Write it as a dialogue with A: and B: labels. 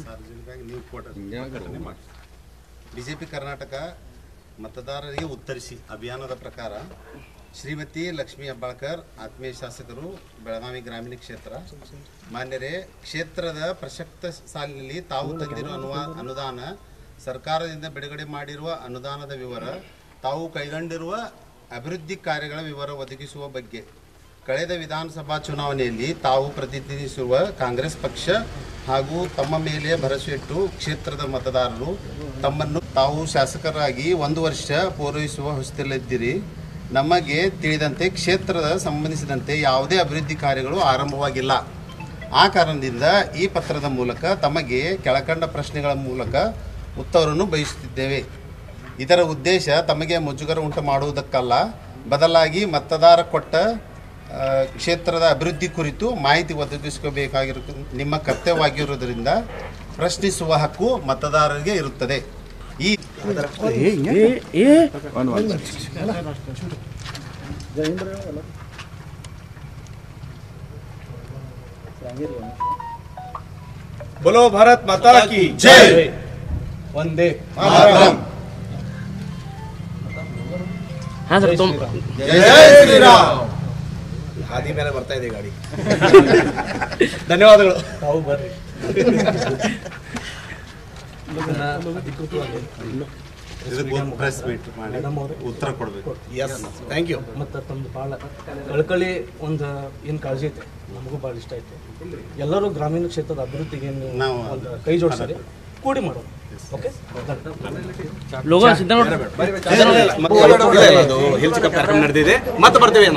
A: ಸಾರ್ವಜನಿಕವಾಗಿ ನೀವು ಪ್ರಕಟಣೆ ಮಾಡಿ. ಬಿಜೆಪಿ ಕರ್ನಾಟಕ ಮತದಾರರಿಗೆ ಉತ್ತರಿಸಿ ಅಭಿಯಾನದ ಪ್ರಕಾರ ಶ್ರೀಮತಿ ಲಕ್ಷ್ಮೀ ಹೆಬ್ಬಾಳ್ಕರ್ ಆತ್ಮೀಯ ಶಾಸಕರು ಬೆಳಗಾವಿ ಗ್ರಾಮೀಣ ಕ್ಷೇತ್ರ ಮಾನ್ಯರೇ, ಕ್ಷೇತ್ರದ ಪ್ರಸಕ್ತ ಸಾಲಿನಲ್ಲಿ ತಾವು ತಂದಿರುವ ಅನುದಾನ, ಸರ್ಕಾರದಿಂದ ಬಿಡುಗಡೆ ಮಾಡಿರುವ ಅನುದಾನದ ವಿವರ, ತಾವು ಕೈಗೊಂಡಿರುವ ಅಭಿವೃದ್ಧಿ ಕಾರ್ಯಗಳ ವಿವರ ಒದಗಿಸುವ ಬಗ್ಗೆ ಕಳೆದ ವಿಧಾನಸಭಾ ಚುನಾವಣೆಯಲ್ಲಿ ತಾವು ಪ್ರತಿನಿಧಿಸುವ ಕಾಂಗ್ರೆಸ್ ಪಕ್ಷ ಹಾಗೂ ತಮ್ಮ ಮೇಲೆ ಭರವಸೆ ಇಟ್ಟು ಕ್ಷೇತ್ರದ ಮತದಾರರು ತಮ್ಮನ್ನು ತಾವು ಶಾಸಕರಾಗಿ 1 ವರ್ಷ ಪೂರೈಸುವ ಹೊಸತಿಯಲ್ಲಿದ್ದೀರಿ. ನಮಗೆ ತಿಳಿದಂತೆ ಕ್ಷೇತ್ರದ ಸಂಬಂಧಿಸಿದಂತೆ ಯಾವುದೇ ಅಭಿವೃದ್ಧಿ ಕಾರ್ಯಗಳು ಆರಂಭವಾಗಿಲ್ಲ. ಆ ಕಾರಣದಿಂದ ಈ ಪತ್ರದ ಮೂಲಕ ತಮಗೆ ಕೆಳಕಂಡ ಪ್ರಶ್ನೆಗಳ ಮೂಲಕ ಉತ್ತರವನ್ನು ಬಯಸುತ್ತಿದ್ದೇವೆ. ಇದರ ಉದ್ದೇಶ ತಮಗೆ ಮುಜುಗರ ಉಂಟು ಮಾಡುವುದಕ್ಕಲ್ಲ, ಬದಲಾಗಿ ಮತದಾರ ಕೊಟ್ಟ ಕ್ಷೇತ್ರದ ಅಭಿವೃದ್ಧಿ ಕುರಿತು ಮಾಹಿತಿ ಒದಗಿಸಬೇಕಾಗಿರು ನಿಮ್ಮ ಕರ್ತವ್ಯವಾಗಿರುವುದರಿಂದ ಪ್ರಶ್ನಿಸುವ ಹಕ್ಕು ಮತದಾರರಿಗೆ ಇರುತ್ತದೆ. ಈ
B: बोलो भारत माता की जय, वंदे मातरम, जय श्री राम. ಹಾದಿ ಮೇಲೆ ಬರ್ತಾ ಇದೆ ಗಾಡಿ. ಧನ್ಯವಾದಗಳು. ತಾವು ಬರ್ರಿ.
A: ಪ್ರೆಸ್ ಮೀಟ್ ಮಾಡಿ ಉತ್ತರ ಕೊಡಬೇಕು.
B: Yes, thank you.
C: ಮತ್ತು ತಮ್ಮದು ಭಾಳ ಕಳಕಳಿ ಒಂದು ಏನು ಕಾಳಜಿ ಐತೆ, ನಮಗೂ ಭಾಳ ಇಷ್ಟ ಐತೆ. ಎಲ್ಲರೂ ಗ್ರಾಮೀಣ ಕ್ಷೇತ್ರದ ಅಭಿವೃದ್ಧಿಗೆ ನಾವು ಒಂದು ಕೈ ಜೋಡಿಸಿದ್ರೆ ಕೂಡಿ ಮಾಡೋದು. ಓಕೆ,
B: ಕಾರ್ಯಕ್ರಮ ನಡೆದಿದೆ, ಮತ್ತೆ ಬರ್ತೇವೆ.